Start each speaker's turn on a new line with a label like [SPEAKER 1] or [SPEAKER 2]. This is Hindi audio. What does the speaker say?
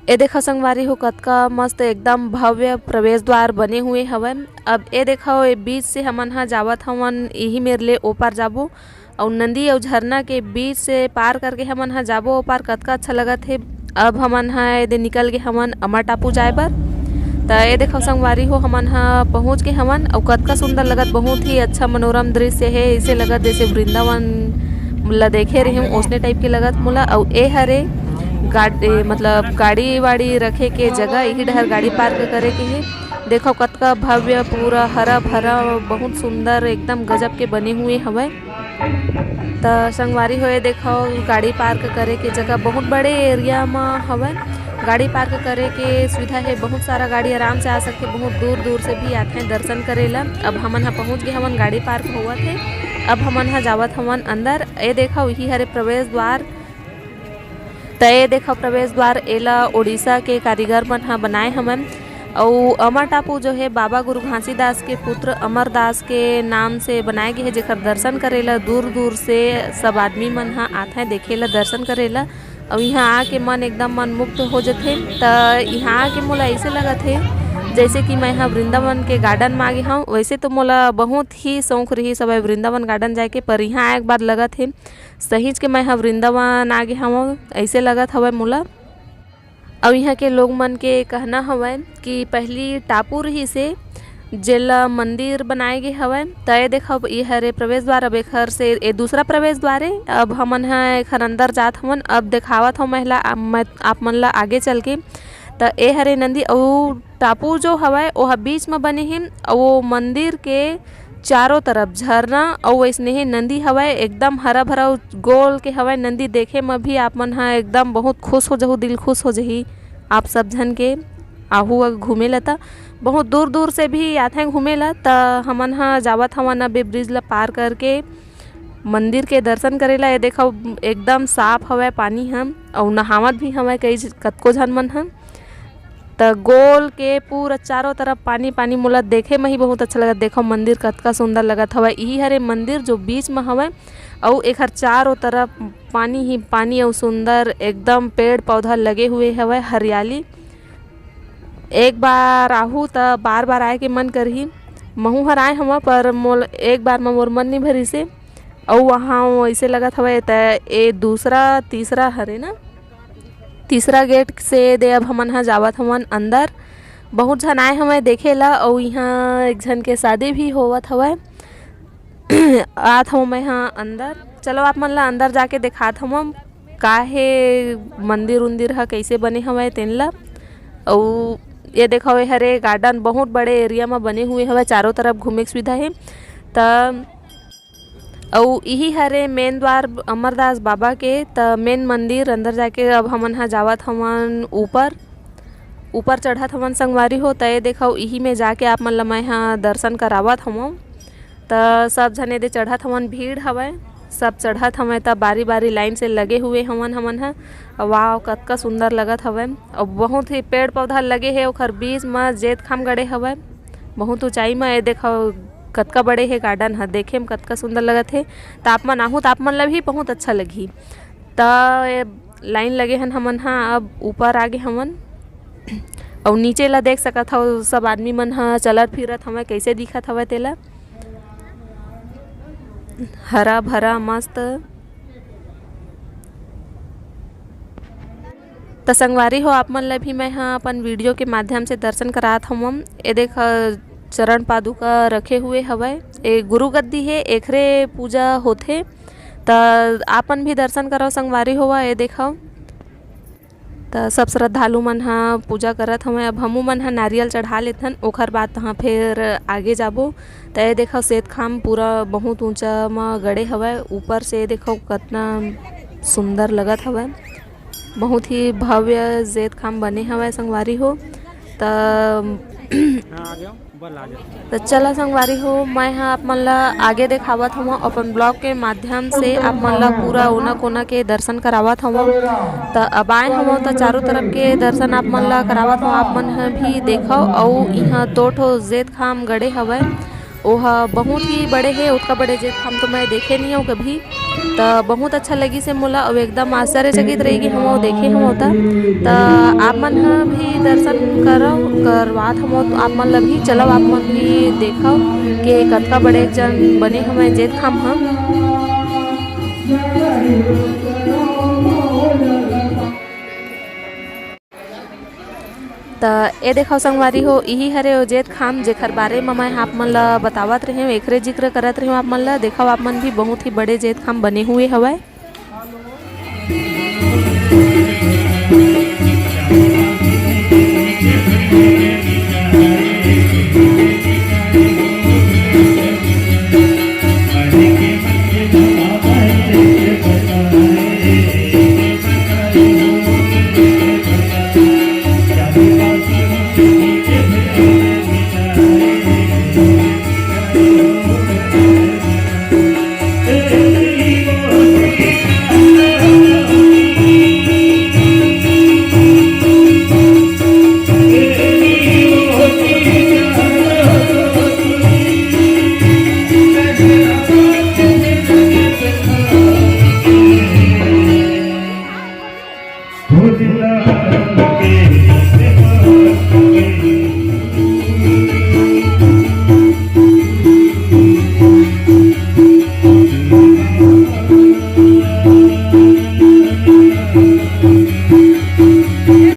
[SPEAKER 1] ए देखा संगवारी हो कतका मस्त एकदम भव्य प्रवेश द्वार बने हुए हवय। अब ए देखो ए बीच से हमन हा जावत हवन, यही मेरे ले ओपार जाबो और नंदी और झरना के बीच से पार करके हमन हा जाबो ओपार। कतका अच्छा लगत है। अब हमन हा एदे निकल के हमन अमर टापू जाए बर। तो ए देखो संगवारी हो हमन हा पहुँच के हमन और कतका सुंदर लगत, बहुत ही अच्छा मनोरम दृश्य है। इसे लगत जैसे वृंदावन ला देखे रहे ओसने टाइप के लगत मोला। और ए हरे गाड़ी मतलब गाड़ी वाड़ी रखे के जगह, यही डहर गाड़ी पार्क करे के है। देखो कतका भव्य पूरा हरा भरा बहुत सुंदर एकदम गजब के बने हुए हवय। तो संगवारी होए देखो गाड़ी पार्क करे के जगह बहुत बड़े एरिया में हवय। गाड़ी पार्क करे के सुविधा है, बहुत सारा गाड़ी आराम से आ सकते, बहुत दूर दूर से भी आते हैं दर्शन करेला। अब हमन हा पहुँच गए हमन, गाड़ी पार्क होवत है। अब हमन हा जावत हमन अंदर। ए देखो यही हरे प्रवेश द्वार। तो ये देखो प्रवेश द्वार एला उड़ीसा के कारीगर मन हा बनाए हमन। और अमर टापू जो है बाबा गुरु घासीदास के पुत्र अमरदास के नाम से बनाए गए है, जेकर दर्शन करेला दूर दूर से सब आदमी मन हा आते हैं देखेला दर्शन करेला। और यहाँ आके मन एकदम मन मुक्त हो जाते। तो यहाँ आके मोला ऐसे लगत है जैसे कि मैं यहाँ वृंदावन के गार्डन में आ गई हूँ। वैसे तो मोला बहुत ही शौक रही सब वृंदावन गार्डन जाके, पर यहाँ एक बार लगत है सहीज के मैं यहाँ वृंदावन आ गई हूँ, ऐसे लगत हवय मोला। और यहाँ के लोग मन के कहना हवय कि पहली टापू रही से जेला मंदिर बनाए गए हवय। तो ये देखो ये हरे प्रवेश द्वार। अब एक से ये दूसरा प्रवेश द्वार है। अब हमन हा एक अंदर जात हवन। अब दिखावत हूँ महिला आप मन ला आगे चल के। तो ए हरे नंदी और टापू जो हवय वो बीच में बने हैं। और वो मंदिर के चारों तरफ झरना और वैसने ही नंदी हवय, एकदम हरा भरा गोल के हवय। नंदी देखे में भी आप मन हा एकदम बहुत खुश हो जाहू, दिल खुश हो जाही। आप सब झन के आहू घूमे ला था, बहुत दूर दूर से भी आते हैं घूमे ला। तो हमन हा जावत हवन अब ब्रिज ला पार करके मंदिर के दर्शन करेला। ये देखो एकदम साफ हवय पानी हम, और नहावत भी हवय कई कतको झन मन हम। तो गोल के पूरा चारों तरफ पानी पानी मोला देखे में ही बहुत अच्छा लगत। देखो मंदिर कतका सुंदर लगत हवय। यही हरे मंदिर जो बीच में हवय और एक चारों तरफ पानी ही पानी और सुंदर एकदम पेड़ पौधा लगे हुए हवय, हरियाली। एक बार आहू तो बार बार आए के मन करही। महू हर आए हवा पर मोल एक बार में मोर मन नहीं भरी से। और वहाँ ऐसे लगत हवय तो ये दूसरा तीसरा हरे ना, तीसरा गेट से दे अब हमन हा जावत हमन अंदर। बहुत झन आए हवय देखे ला। और यहाँ एक झन के शादी भी होवत हवय। आत हूँ मैं यहाँ अंदर। चलो आप मन ला अंदर जाके दिखात हूँ काहे मंदिर उंदिर हा कैसे बने हवय तेन ला। और ये देखो ये हरे गार्डन बहुत बड़े एरिया में बने हुए हवय, चारों तरफ घूमे की सुविधा है। तो और यही हरे मेन द्वार अमरदास बाबा के। तो मेन मंदिर अंदर जाके अब हमन हा जावत हमन ऊपर ऊपर चढ़त हमन संगवारी हो। तो ये देखो यही में जाके आप मन ला मैं यहाँ दर्शन करावत हूँ। तो सब झने दे चढ़त हमन, भीड़ हवय सब चढ़त हवय। तब बारी बारी लाइन से लगे हुए हमन हा। वाह कतका सुंदर लगत हवय। और बहुत ही पेड़ पौधा लगे है ओखर बीच में जेत खाम गड़े हवय, बहुत ऊंचाई में। ये देखो कतका बड़े है गार्डन है, देखे में कतका सुंदर लगत है। तापमान आहू तापमान ला भी बहुत अच्छा लगी। तो लाइन लगे हन हमन हा अब ऊपर आगे हमन। और नीचे ला देख सकत हो सब आदमी मन हा चलत फिरत हवय, कैसे दिखत हवय तेला हरा भरा मस्त। तो संगवारी हो आप मन ला भी मैं हाँ अपन वीडियो के माध्यम से दर्शन करात हूँ। ये देख चरण पादुका रखे हुए हवय, एक गुरु गद्दी है, एकरे पूजा होथे। तो आपन भी दर्शन करो संगवारी होवा। ये देखो तो सब श्रद्धालु मन हा पूजा करत हवय। अब हमू मन हा नारियल चढ़ा लेथन, ओखर बाद तहाँ फिर आगे जाबो। तो ये देखो सेत खाम पूरा बहुत ऊंचा में गड़े हवय, ऊपर से देखो कितना सुंदर लगत हवय, बहुत ही भव्य जेत खाम बने हवय संगवारी हो। तो चला संगवारी हो मैं हाँ आप मन ला आगे दिखावत हूँ अपन ब्लॉग के माध्यम से। आप मन ला पूरा ओना कोना के दर्शन करावत हूँ। तो अब आए हूँ तो चारों तरफ के दर्शन आप मन ला करावत हूँ। आप मन भी देखो। और यहाँ दो ठो जेत खाम गड़े हवय, ओहा बहुत ही बड़े हे, उतना बड़े जेठ खाम तो मैं देखे नहीं हूँ कभी। तो बहुत अच्छा लगी से मोला और एकदम आश्चर्यचकित रहेगी हम वो देखे हम होता। तो आप मन ह भी दर्शन करो करवात हम तो आप मन ला भी चलो, आप मन भी देखो कि कतका बड़े जन बने हमें जेठ खाम हम। तो ये देखो संगवारी हो, यही हरे ओ जेठ खाम जेखर बारे में मैं आप मन ला बतावत रही हूँ, एकरे जिक्र करत रही हूँ आप मन ला। देखो आप मन भी बहुत ही बड़े जेठ खाम बने हुए हवाए।
[SPEAKER 2] के